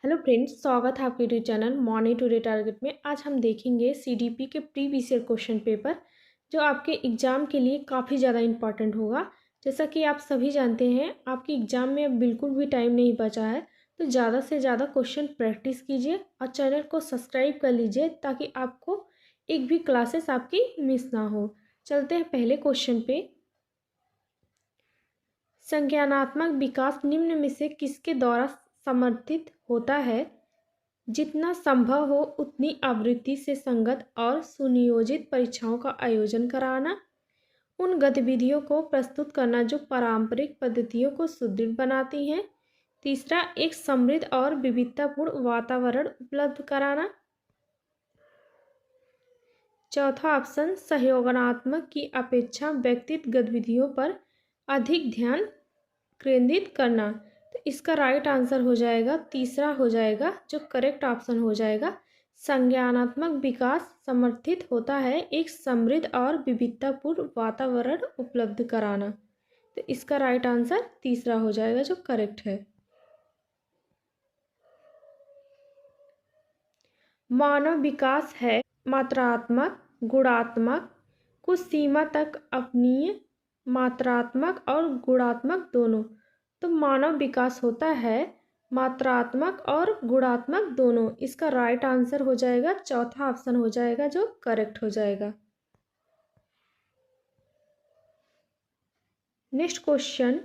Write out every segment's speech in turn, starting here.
Hello friends, स्वागत है आपके YouTube channel morning today target में। आज हम देखेंगे सीडीपी के प्रीवियस ईयर क्वेश्चन पेपर जो आपके एग्ज़ाम के लिए काफ़ी ज़्यादा इम्पॉर्टेंट होगा। जैसा कि आप सभी जानते हैं, आपके एग्ज़ाम में अब बिल्कुल भी टाइम नहीं बचा है, तो ज़्यादा से ज़्यादा क्वेश्चन प्रैक्टिस कीजिए और चैनल को सब्सक्राइब कर लीजिए ताकि आपको एक भी क्लासेस आपकी मिस ना हो। चलते हैं पहले क्वेश्चन पे। संज्ञानात्मक विकास निम्न में से किसके द्वारा समर्थित होता है? जितना संभव हो उतनी आवृत्ति से संगत और सुनियोजित परीक्षाओं का आयोजन कराना, उन गतिविधियों को प्रस्तुत करना जो पारंपरिक पद्धतियों को सुदृढ़ बनाती हैं। तीसरा, एक समृद्ध और विविधतापूर्ण वातावरण उपलब्ध कराना। चौथा ऑप्शन, सहयोगात्मक की अपेक्षा व्यक्तिगत गतिविधियों पर अधिक ध्यान केंद्रित करना। तो इसका राइट आंसर हो जाएगा तीसरा, हो जाएगा जो करेक्ट ऑप्शन हो जाएगा। संज्ञानात्मक विकास समर्थित होता है एक समृद्ध और विविधतापूर्ण वातावरण उपलब्ध कराना। तो इसका राइट आंसर तीसरा हो जाएगा जो करेक्ट है। मानव विकास है मात्रात्मक, गुणात्मक, कुछ सीमा तक अपनीय, मात्रात्मक और गुणात्मक दोनों। तो मानव विकास होता है मात्रात्मक और गुणात्मक दोनों। इसका राइट आंसर हो जाएगा चौथा ऑप्शन हो जाएगा जो करेक्ट हो जाएगा। नेक्स्ट क्वेश्चन,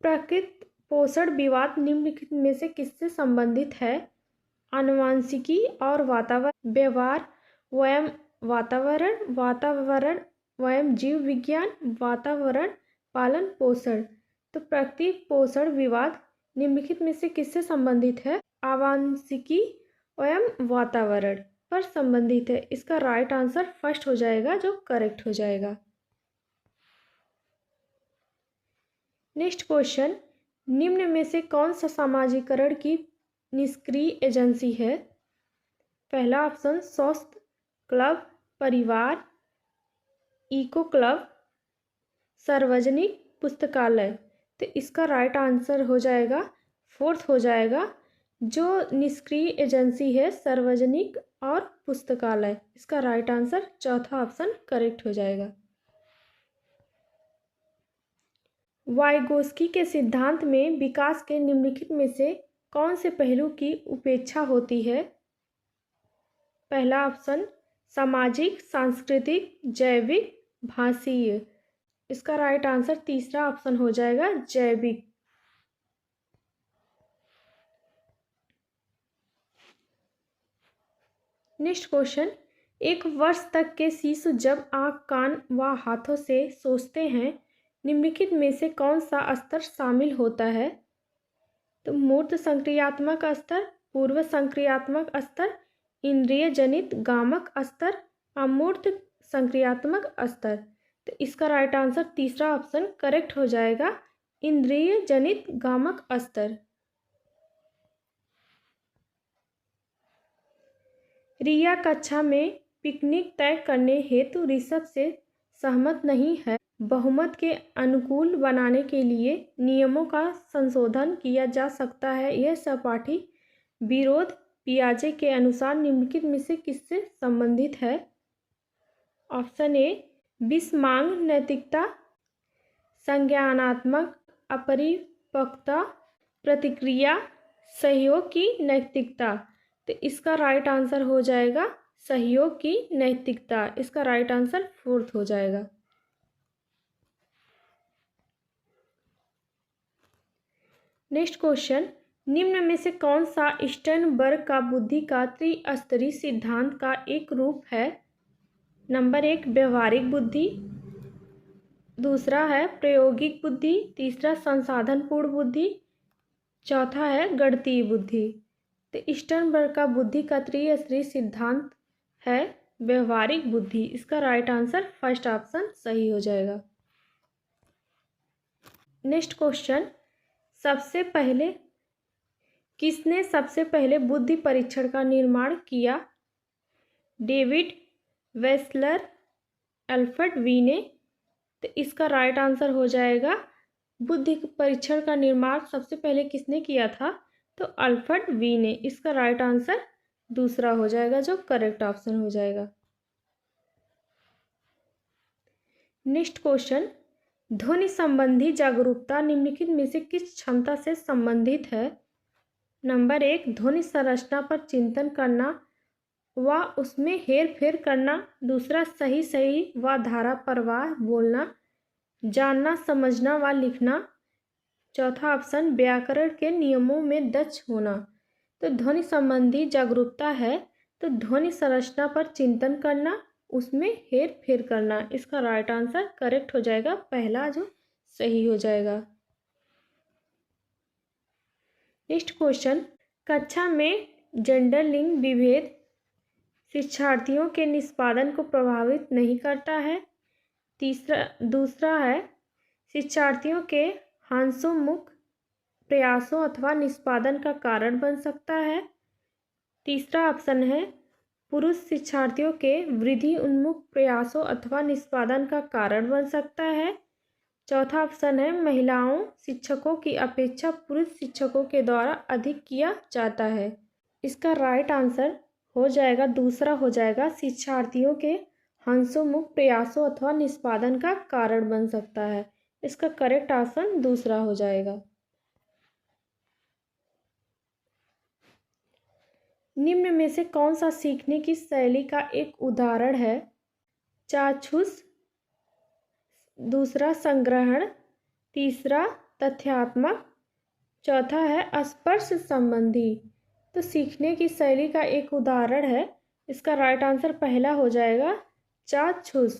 प्रकृति पोषण विवाद निम्नलिखित में से किससे संबंधित है? आनुवंशिकी और वातावरण, व्यवहार वयम वातावरण, वातावरण वयम जीव विज्ञान, वातावरण पालन पोषण। तो प्रकृति पोषण विवाद निम्नलिखित में से किससे संबंधित है? आनुवंशिकी एवं वातावरण पर संबंधित है। इसका राइट आंसर फर्स्ट हो जाएगा जो करेक्ट हो जाएगा। नेक्स्ट क्वेश्चन, निम्न में से कौन सा समाजीकरण की निष्क्रिय एजेंसी है? पहला ऑप्शन, स्वास्थ्य क्लब, परिवार, इको क्लब, सार्वजनिक पुस्तकालय। तो इसका राइट आंसर हो जाएगा फोर्थ हो जाएगा जो निष्क्रिय एजेंसी है सार्वजनिक और पुस्तकालय। इसका राइट आंसर चौथा ऑप्शन करेक्ट हो जाएगा। वाइगोस्की के सिद्धांत में विकास के निम्नलिखित में से कौन से पहलू की उपेक्षा होती है? पहला ऑप्शन, सामाजिक, सांस्कृतिक, जैविक, भाषीय। इसका राइट आंसर तीसरा ऑप्शन हो जाएगा जैविक। नेक्स्ट क्वेश्चन, एक वर्ष तक के शिशु जब आँख, कान व हाथों से सोचते हैं, निम्नलिखित में से कौन सा स्तर शामिल होता है? तो मूर्त संक्रियात्मक स्तर, पूर्व संक्रियात्मक स्तर, इंद्रिय जनित गामक स्तर, अमूर्त संक्रियात्मक स्तर। तो इसका राइट आंसर तीसरा ऑप्शन करेक्ट हो जाएगा, इंद्रिय जनित गामक स्तर। रिया कक्षा में पिकनिक तय करने हेतु ऋषभ से सहमत नहीं है। बहुमत के अनुकूल बनाने के लिए नियमों का संशोधन किया जा सकता है। यह सहपाठी विरोध पियाजे के अनुसार निम्नलिखित में से किससे संबंधित है? ऑप्शन ए, विषमांग नैतिकता, संज्ञानात्मक अपरिपक्वता, प्रतिक्रिया सहयोग की नैतिकता। तो इसका राइट आंसर हो जाएगा सहयोग की नैतिकता। इसका राइट आंसर फोर्थ हो जाएगा। नेक्स्ट क्वेश्चन, निम्न में से कौन सा स्टर्नबर्ग का बुद्धि का त्रिस्तरीय सिद्धांत का एक रूप है? नंबर 1, व्यवहारिक बुद्धि, दूसरा है प्रायोगिक बुद्धि, तीसरा संसाधनपूर्ण बुद्धि, चौथा है गणितीय बुद्धि। तो स्टर्नबर्ग का बुद्धि का त्रिस्तरीय सिद्धांत है व्यवहारिक बुद्धि। इसका राइट आंसर फर्स्ट ऑप्शन सही हो जाएगा। नेक्स्ट क्वेश्चन, सबसे पहले किसने सबसे पहले बुद्धि परीक्षण का निर्माण किया? डेविड वेस्लर, अल्फ्रेड वीने। तो इसका राइट आंसर हो जाएगा बुद्धि परीक्षण का निर्माण सबसे पहले किसने किया था? तो अल्फ्रेड वी ने। इसका राइट आंसर दूसरा हो जाएगा जो करेक्ट ऑप्शन हो जाएगा। नेक्स्ट क्वेश्चन, ध्वनि संबंधी जागरूकता निम्नलिखित में से किस क्षमता से संबंधित है? नंबर 1, ध्वनि संरचना पर चिंतन करना व उसमें हेर फेर करना। दूसरा, सही सही व धारा प्रवाह बोलना, जानना समझना व लिखना। चौथा ऑप्शन, व्याकरण के नियमों में दक्ष होना। तो ध्वनि संबंधी जागरूकता है तो ध्वनि संरचना पर चिंतन करना, उसमें हेर फेर करना। इसका राइट आंसर करेक्ट हो जाएगा, पहला जो सही हो जाएगा। नेक्स्ट क्वेश्चन, कक्षा में जेंडर लिंग विभेद शिक्षार्थियों के निष्पादन को प्रभावित नहीं करता है। दूसरा है, शिक्षार्थियों के हास्योन्मुख प्रयासों अथवा निष्पादन का कारण बन सकता है। तीसरा ऑप्शन है, पुरुष शिक्षार्थियों के वृद्धि उन्मुख प्रयासों अथवा निष्पादन का कारण बन सकता है। चौथा ऑप्शन है, महिलाओं शिक्षकों की अपेक्षा पुरुष शिक्षकों के द्वारा अधिक किया जाता है। इसका राइट आंसर हो जाएगा दूसरा हो जाएगा, शिक्षार्थियों के हास्योन्मुख प्रयासों अथवा निष्पादन का कारण बन सकता है। इसका करेक्ट ऑप्शन दूसरा हो जाएगा। निम्न में से कौन सा सीखने की शैली का एक उदाहरण है? चाक्षुष, दूसरा संग्रहण, तीसरा तथ्यात्मक, चौथा है स्पर्श संबंधी। तो सीखने की शैली का एक उदाहरण है, इसका राइट आंसर पहला हो जाएगा चाक्षुष।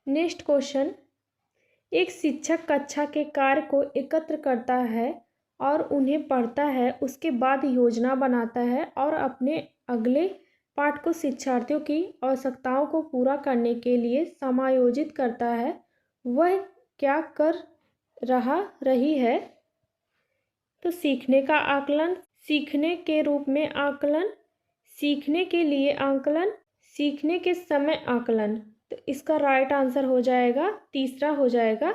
नेक्स्ट क्वेश्चन, एक शिक्षक कक्षा के कार्य को एकत्र करता है और उन्हें पढ़ता है, उसके बाद योजना बनाता है और अपने अगले पाठ को शिक्षार्थियों की आवश्यकताओं को पूरा करने के लिए समायोजित करता है। वह क्या कर रही है? तो सीखने का आकलन, सीखने के रूप में आकलन, सीखने के लिए आकलन, सीखने के समय आकलन। तो इसका राइट आंसर हो जाएगा तीसरा हो जाएगा,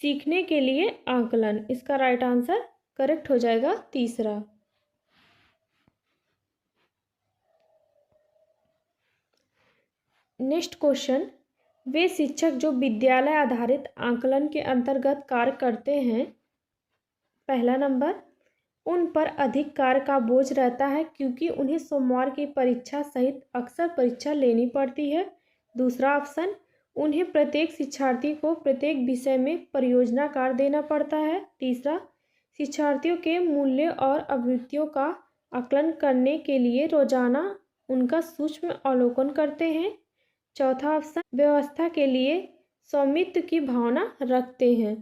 सीखने के लिए आकलन। इसका राइट आंसर करेक्ट हो जाएगा तीसरा। नेक्स्ट क्वेश्चन, वे शिक्षक जो विद्यालय आधारित आकलन के अंतर्गत कार्य करते हैं, पहला नंबर, उन पर अधिक कार्य का बोझ रहता है क्योंकि उन्हें सोमवार की परीक्षा सहित अक्सर परीक्षा लेनी पड़ती है। दूसरा ऑप्शन, उन्हें प्रत्येक शिक्षार्थी को प्रत्येक विषय में परियोजना कार्य देना पड़ता है। तीसरा, शिक्षार्थियों के मूल्य और आवृत्तियों का आकलन करने के लिए रोजाना उनका सूक्ष्म अवलोकन करते हैं। चौथा ऑप्शन, व्यवस्था के लिए स्वामित्व की भावना रखते हैं।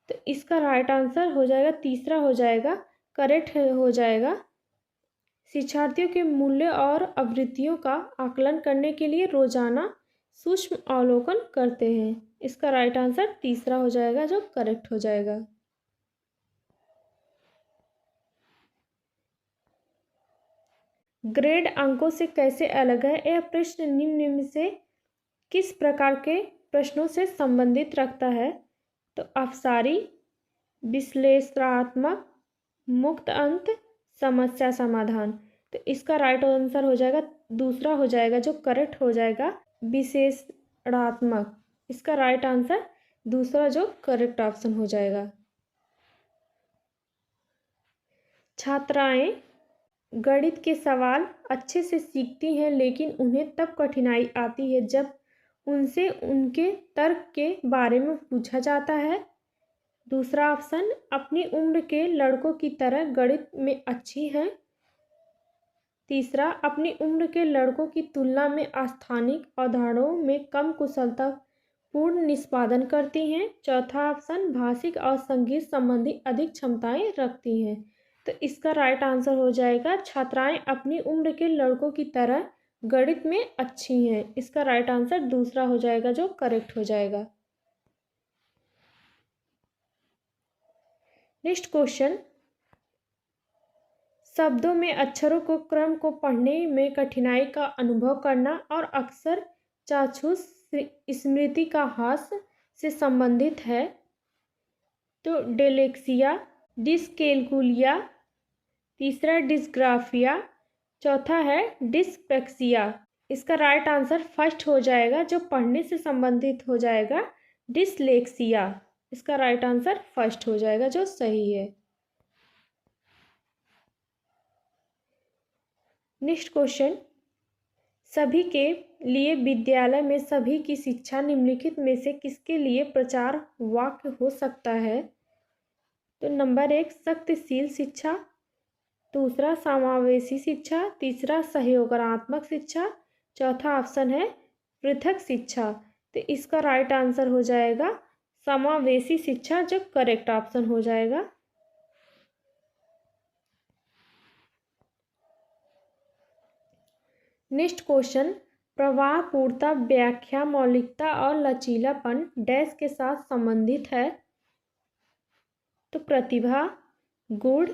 तो इसका राइट आंसर हो जाएगा तीसरा हो जाएगा, करेक्ट हो जाएगा, शिक्षार्थियों के मूल्य और आवृत्तियों का आकलन करने के लिए रोजाना सूक्ष्म अवलोकन करते हैं। इसका राइट आंसर तीसरा हो जाएगा जो करेक्ट हो जाएगा। ग्रेड अंकों से कैसे अलग है? यह प्रश्न निम्न में से किस प्रकार के प्रश्नों से संबंधित रखता है? तो अपसारी, विश्लेषणात्मक, मुक्त अंत, समस्या समाधान। तो इसका राइट आंसर हो जाएगा दूसरा हो जाएगा जो करेक्ट हो जाएगा, विश्लेषणात्मक। इसका राइट आंसर दूसरा जो करेक्ट ऑप्शन हो जाएगा। छात्राएं गणित के सवाल अच्छे से सीखती हैं लेकिन उन्हें तब कठिनाई आती है जब उनसे उनके तर्क के बारे में पूछा जाता है। दूसरा ऑप्शन, अपनी उम्र के लड़कों की तरह गणित में अच्छी हैं। तीसरा, अपनी उम्र के लड़कों की तुलना में स्थानिक अवधारणाओं में कम कुशलतापूर्ण निष्पादन करती हैं। चौथा ऑप्शन, भाषिक और संगीत संबंधी अधिक क्षमताएं रखती हैं। तो इसका राइट आंसर हो जाएगा, छात्राएं अपनी उम्र के लड़कों की तरह गणित में अच्छी हैं। इसका राइट आंसर दूसरा हो जाएगा जो करेक्ट हो जाएगा। नेक्स्ट क्वेश्चन, शब्दों में अक्षरों को क्रम को पढ़ने में कठिनाई का अनुभव करना और अक्सर चाक्षुष स्मृति का ह्रास से संबंधित है। तो डेलेक्सिया, डिसकैलकुलिया, तीसरा डिस्ग्राफिया, चौथा है डिस्पेक्सिया। इसका राइट आंसर फर्स्ट हो जाएगा, जो पढ़ने से संबंधित हो जाएगा, डिसलेक्सिया। इसका राइट आंसर फर्स्ट हो जाएगा, जो सही है। नेक्स्ट क्वेश्चन, सभी के लिए विद्यालय में सभी की शिक्षा निम्नलिखित में से किसके लिए प्रचार वाक्य हो सकता है? तो नंबर 1 शक्तिशील शिक्षा, दूसरा समावेशी शिक्षा, तीसरा सहयोगात्मक शिक्षा, चौथा ऑप्शन है पृथक शिक्षा। तो इसका राइट आंसर हो जाएगा समावेशी शिक्षा, जो करेक्ट ऑप्शन हो जाएगा। नेक्स्ट क्वेश्चन, प्रवाह पूर्णता व्याख्या मौलिकता और लचीलापन डैश के साथ संबंधित है? तो प्रतिभा, गुण,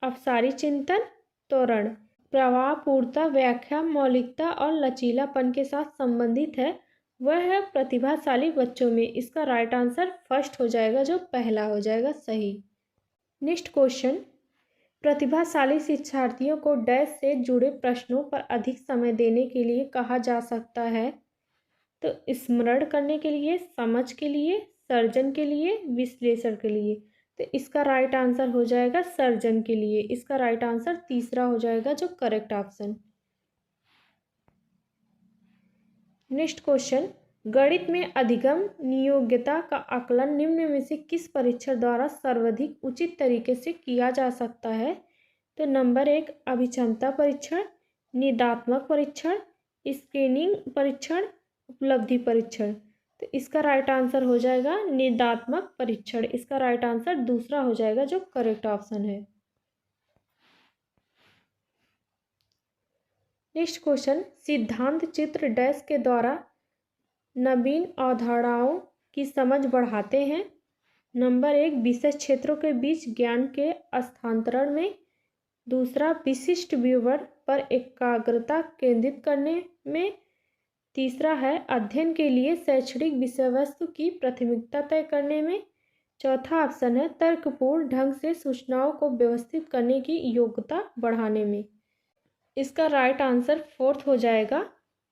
अपसारी चिंतन, त्वरण। प्रवाह पूर्णता व्याख्या मौलिकता और लचीलापन के साथ संबंधित है, वह है प्रतिभाशाली बच्चों में। इसका राइट आंसर फर्स्ट हो जाएगा, जो पहला हो जाएगा सही। नेक्स्ट क्वेश्चन, प्रतिभाशाली शिक्षार्थियों को डैश से जुड़े प्रश्नों पर अधिक समय देने के लिए कहा जा सकता है? तो स्मरण करने के लिए, समझ के लिए, सर्जन के लिए, विश्लेषण के लिए। तो इसका राइट आंसर हो जाएगा सर्जन के लिए। इसका राइट आंसर तीसरा हो जाएगा, जो करेक्ट ऑप्शन। नेक्स्ट क्वेश्चन, गणित में अधिगम नियोग्यता का आकलन निम्न में से किस परीक्षण द्वारा सर्वाधिक उचित तरीके से किया जा सकता है? तो नंबर 1 अभिक्षमता परीक्षण, निदात्मक परीक्षण, स्क्रीनिंग परीक्षण, उपलब्धि परीक्षण। तो इसका राइट आंसर हो जाएगा निदात्मक परीक्षण। इसका राइट आंसर दूसरा हो जाएगा, जो करेक्ट ऑप्शन है। नेक्स्ट क्वेश्चन, सिद्धांत चित्र डैश के द्वारा नवीन अवधारणाओं की समझ बढ़ाते हैं? नंबर 1 विषय क्षेत्रों के बीच ज्ञान के स्थानांतरण में, दूसरा विशिष्ट विवरण पर एकाग्रता केंद्रित करने में, तीसरा है अध्ययन के लिए शैक्षणिक विषय वस्तु की प्राथमिकता तय करने में, चौथा ऑप्शन है तर्कपूर्ण ढंग से सूचनाओं को व्यवस्थित करने की योग्यता बढ़ाने में। इसका राइट आंसर फोर्थ हो जाएगा,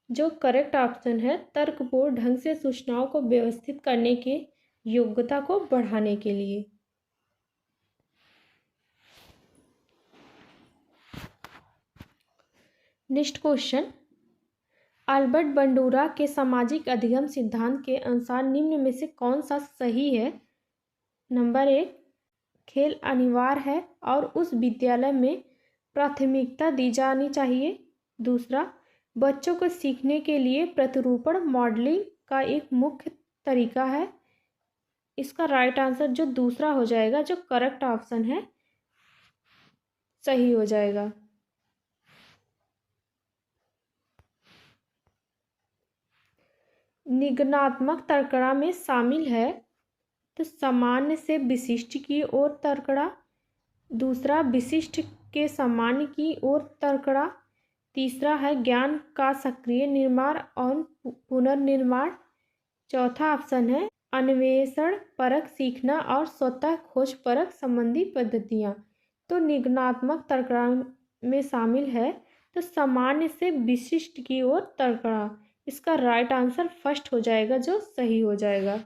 जो करेक्ट ऑप्शन है तर्कपूर्ण ढंग से सूचनाओं को व्यवस्थित करने की योग्यता को बढ़ाने के लिए। नेक्स्ट क्वेश्चन, अल्बर्ट बंडूरा के सामाजिक अधिगम सिद्धांत के अनुसार निम्न में से कौन सा सही है? नंबर 1 खेल अनिवार्य है और उस विद्यालय में प्राथमिकता दी जानी चाहिए। दूसरा, बच्चों को सीखने के लिए प्रतिरूपण मॉडलिंग का एक मुख्य तरीका है। इसका राइट आंसर जो दूसरा हो जाएगा, जो करेक्ट ऑप्शन है, सही हो जाएगा। निगमनात्मक तर्कणा में शामिल है तो सामान्य से विशिष्ट की ओर तर्कणा, दूसरा विशिष्ट के सामान्य की ओर तर्कणा, तीसरा है ज्ञान का सक्रिय निर्माण और पुनर्निर्माण, चौथा ऑप्शन है अन्वेषण परक सीखना और स्वतः खोज परक संबंधी पद्धतियाँ। तो निगमनात्मक तर्कणा में शामिल है तो सामान्य से विशिष्ट की ओर तर्कणा। इसका राइट आंसर फर्स्ट हो जाएगा, जो सही हो जाएगा।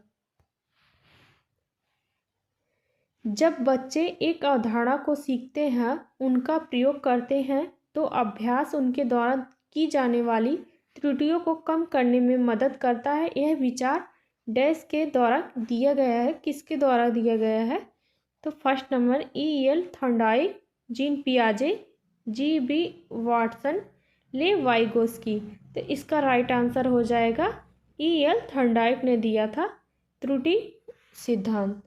जब बच्चे एक अवधारणा को सीखते हैं, उनका प्रयोग करते हैं, तो अभ्यास उनके द्वारा की जाने वाली त्रुटियों को कम करने में मदद करता है। यह विचार डैश के द्वारा दिया गया है। किसके द्वारा दिया गया है? तो first number E.L. Thorndike, Jean पियाजे, G.B. Watson, Lev Vygotsky. तो इसका राइट आंसर हो जाएगा E.L. थॉर्नडाइक ने दिया था त्रुटि सिद्धांत।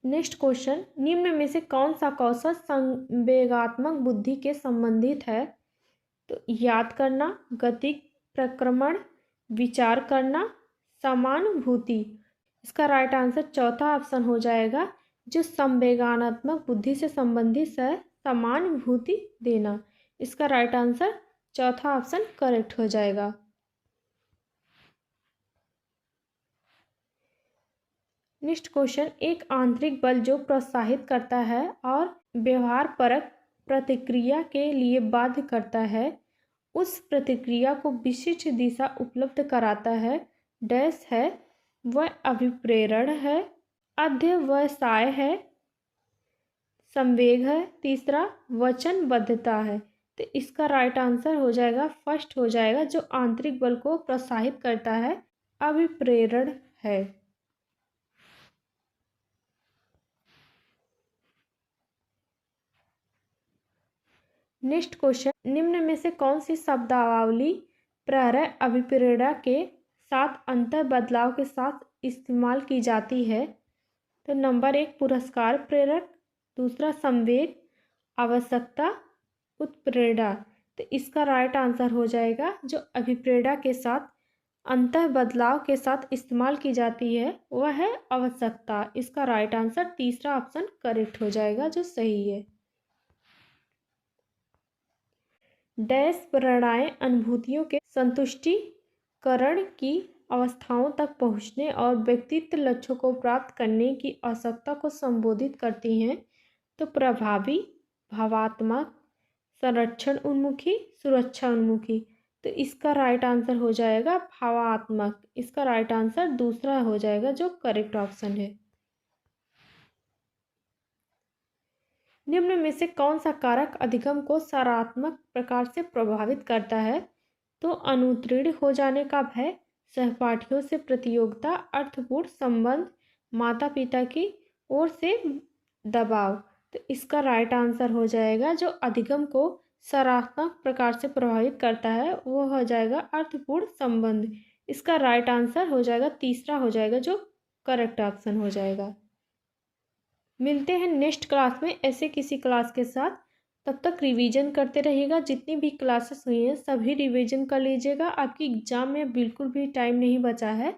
नेक्स्ट क्वेश्चन, निम्न में से कौन सा कौशल संवेगात्मक बुद्धि के संबंधित है? तो याद करना, गति प्रक्रमण, विचार करना, समानुभूति। इसका राइट आंसर चौथा ऑप्शन हो जाएगा, जो संवेगात्मक बुद्धि से संबंधित है, समानुभूति देना। इसका राइट आंसर चौथा ऑप्शन करेक्ट हो जाएगा। नेक्स्ट क्वेश्चन, एक आंतरिक बल जो प्रोत्साहित करता है और व्यवहार परक प्रतिक्रिया के लिए बाध्य करता है, उस प्रतिक्रिया को विशिष्ट दिशा उपलब्ध कराता है, डैश है, वह अभिप्रेरण है, अध्यवसाय है, संवेग है, तीसरा वचनबद्धता है। तो इसका राइट आंसर हो जाएगा फर्स्ट हो जाएगा, जो आंतरिक बल को प्रोत्साहित करता है अभिप्रेरण है। नेक्स्ट क्वेश्चन, निम्न में से कौन सी शब्दावली प्रहर अभिप्रेरणा के साथ अंतर बदलाव के साथ इस्तेमाल की जाती है? तो नंबर 1 पुरस्कार प्रेरक, दूसरा संवेग, आवश्यकता, उत्प्रेरणा। तो इसका राइट आंसर हो जाएगा जो अभिप्रेरणा के साथ अंतर बदलाव के साथ इस्तेमाल की जाती है वह है आवश्यकता। इसका राइट आंसर तीसरा ऑप्शन करेक्ट हो जाएगा जो सही है। डैश प्रेरणाएं अनुभूतियों के संतुष्टिकरण की अवस्थाओं तक पहुंचने और व्यक्तित्व लक्ष्यों को प्राप्त करने की आवश्यकता को संबोधित करती हैं। तो प्रभावी, भावात्मक, संरक्षण उन्मुखी, सुरक्षा उन्मुखी। तो इसका राइट आंसर हो जाएगा भावात्मक। इसका राइट आंसर दूसरा हो जाएगा जो करेक्ट ऑप्शन है। निम्न में से कौन सा कारक अधिगम को सकारात्मक प्रकार से प्रभावित करता है? तो अनुत्तीर्ण हो जाने का भय, सहपाठियों से प्रतियोगिता, अर्थपूर्ण संबंध, माता पिता की ओर से दबाव। तो इसका राइट आंसर हो जाएगा जो अधिगम को सकारात्मक प्रकार से प्रभावित करता है वो हो जाएगा अर्थपूर्ण संबंध। इसका राइट आंसर हो जाएगा तीसरा हो जाएगा जो करेक्ट ऑप्शन हो जाएगा। मिलते हैं नेक्स्ट क्लास में ऐसे किसी क्लास के साथ। तब तक रिवीजन करते रहिएगा, जितनी भी क्लासेस हुई हैं सभी रिवीजन कर लीजिएगा। आपकी एग्ज़ाम में बिल्कुल भी टाइम नहीं बचा है,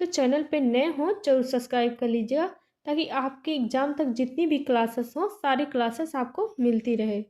तो चैनल पे नए हो जरूर सब्सक्राइब कर लीजिएगा ताकि आपके एग्ज़ाम तक जितनी भी क्लासेस हों सारी क्लासेस आपको मिलती रहे।